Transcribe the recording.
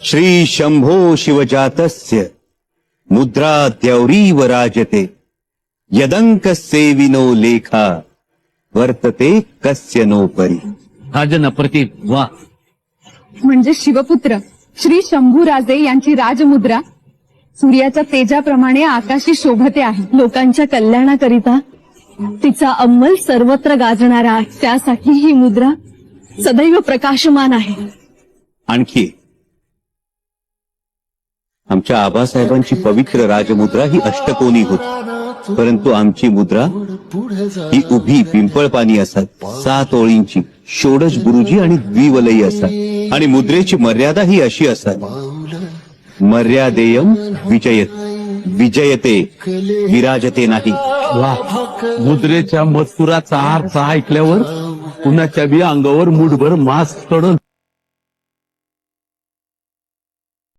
श्री शंभो शिवजातस्य मुद्रा द्यौरीव राजते यदंकस्येविनो लेखा वर्तते कस्य नो परी। राजन अप्रतिम, वा। म्हणजे शिवपुत्र श्री शंभूराजे यांची राजमुद्रा सूर्याच्या तेजाप्रमाणे आकाशी शोभते आहे। लोकांच्या कल्याणाकरिता तिचा अंमल सर्वत्र गाजणारा आहे, त्यासाठी ही मुद्रा सदैव प्रकाशमान आहे। आणखी आमच्या आबासाहेबांची पवित्र राजमुद्रा ही अष्टकोनी होती, परंतु आमची मुद्रा ही उभी पिंपळपानी असत, 7 ओळींची, षोडश गुरुजी आणि द्विवलयी असत। आणि मुद्रेची मर्यादा ही अशी असत, मर्यादेयम विजयते विराजते नाही। वा, मुद्रेच्या मजकुराचा अर्थ ऐकल्यावर कुणाच्या बी अंगावर मुठभर मास्क चढल।